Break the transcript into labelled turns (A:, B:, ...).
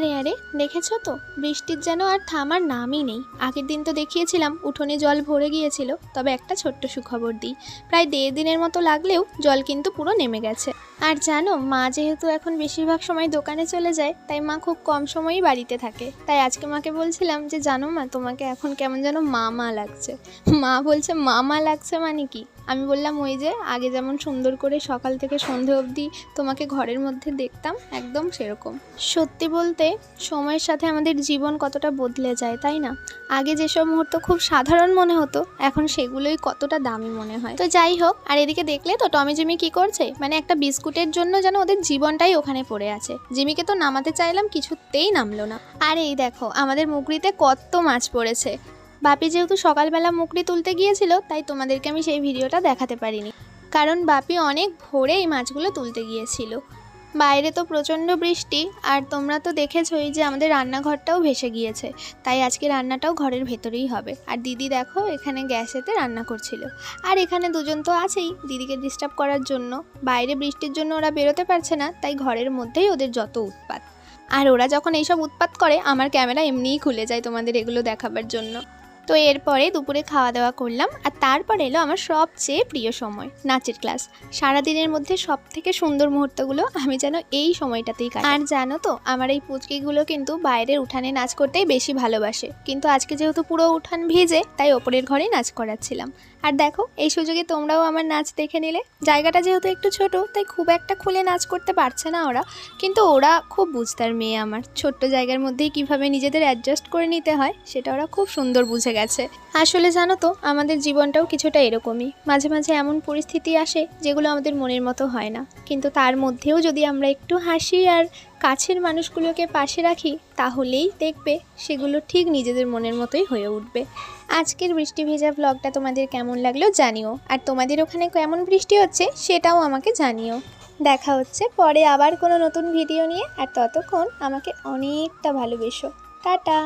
A: আরে আরে, দেখেছো তো বৃষ্টির যেন আর থামার নামই নেই। আগের দিন তো দেখিয়েছিলাম উঠোনে জল ভরে গিয়েছিল, তবে একটা ছোট্ট সুখবর দিই, প্রায় 1.5 দিনের মতো লাগলেও জল কিন্তু পুরো নেমে গেছে। আর জানো, মা যেহেতু এখন বেশিরভাগ সময় দোকানে চলে যায়, তাই মা খুব কম সময়ই বাড়িতে থাকে। তাই আজকে মাকে বলছিলাম যে জানো মা, তোমাকে এখন কেমন যেন মা মা লাগছে। মা বলছে মা মা লাগছে মানে কি? আমি বললাম ওই যে আগে যেমন সুন্দর করে সকাল থেকে সন্ধে অবধি তোমাকে ঘরের মধ্যে দেখতাম, একদম সেরকম। সত্যি বলতে সময়ের সাথে আমাদের জীবন কতটা বদলে যায়, তাই না? আগে যেসব মুহূর্ত খুব সাধারণ মনে হতো, এখন সেগুলোই কতটা দামি মনে হয়। তো যাই হোক, আর এদিকে দেখলে তো টমি জিমি কি করছে, মানে একটা বিস্কুটের জন্য যেন ওদের জীবনটাই ওখানে পড়ে আছে। জিমিকে তো নামাতে চাইলাম, কিছুতেই নামলো না। আর এই দেখো আমাদের মুগরিতে কত মাছ পড়েছে। বাপি যেহেতু সকালবেলা মুগরি তুলতে গিয়েছিল, তাই তোমাদেরকে আমি সেই ভিডিওটা দেখাতে পারিনি, কারণ বাপি অনেক ভোরে এই মাছগুলো তুলতে গিয়েছিল। বাইরে তো প্রচণ্ড বৃষ্টি, আর তোমরা তো দেখেছোই যে আমাদের রান্নাঘরটাও ভেসে গিয়েছে। তাই আজকে রান্নাটাও ঘরের ভেতরেই হবে। আর দিদি দেখো এখানে গ্যাসেতে রান্না করছিল। আর এখানে দুজন তো আছেই দিদিকে ডিস্টার্ব করার জন্য। বাইরে বৃষ্টির জন্য ওরা বেরোতে পারছে না, তাই ঘরের মধ্যেই ওদের যত উৎপাত। আর ওরা যখন এইসব উৎপাত করে, আমার ক্যামেরা এমনিই খুলে যায় তোমাদের এগুলো দেখাবার জন্য। তো এরপরে দুপুরে খাওয়া দাওয়া করলাম, আর তারপর এলো আমার সবচেয়ে প্রিয় সময়, নাচের ক্লাস। সারাদিনের মধ্যে সব থেকে সুন্দর মুহূর্তগুলো আমি যেন এই সময়টাতেই কাটাই। আর জানো তো, আমার এই পুচকিগুলো কিন্তু বাইরের উঠানে নাচ করতেই বেশি ভালোবাসে, কিন্তু আজকে যেহেতু পুরো উঠান ভিজে, তাই ওপরের ঘরেই নাচ করাচ্ছিলাম। আর দেখো এই সুযোগে তোমরাও আমার নাচ দেখে নিলে। জায়গাটা যেহেতু একটু ছোট, তাই খুব একটা খুলে নাচ করতে পারছে না ওরা, কিন্তু ওরা খুব বুঝতার মেয়ে আমার। ছোট্ট জায়গার মধ্যেই কিভাবে নিজেদের অ্যাডজাস্ট করে নিতে হয়, সেটা ওরা খুব সুন্দর বুঝে গেছে। আসলে জানো তো, আমাদের জীবনটাও কিছুটা এরকমই। মাঝে মাঝে এমন পরিস্থিতি আসে যেগুলো আমাদের মনের মতো হয় না, কিন্তু তার মধ্যেও যদি আমরা একটু হাসি আর কাছের মানুষগুলোকে পাশে রাখি, তাহলেই দেখবে সেগুলো ঠিক নিজেদের মনের মতোই হয়ে উঠবে। আজকের বৃষ্টি ভেজা ব্লগটা তোমাদের কেমন লাগলো জানিও, আর তোমাদের ওখানে কেমন বৃষ্টি হচ্ছে সেটাও আমাকে জানিও। দেখা হচ্ছে পরে আবার কোনো নতুন ভিডিও নিয়ে, আর ততক্ষণ আমাকে অনেকটা ভালোবেসো। টাটা।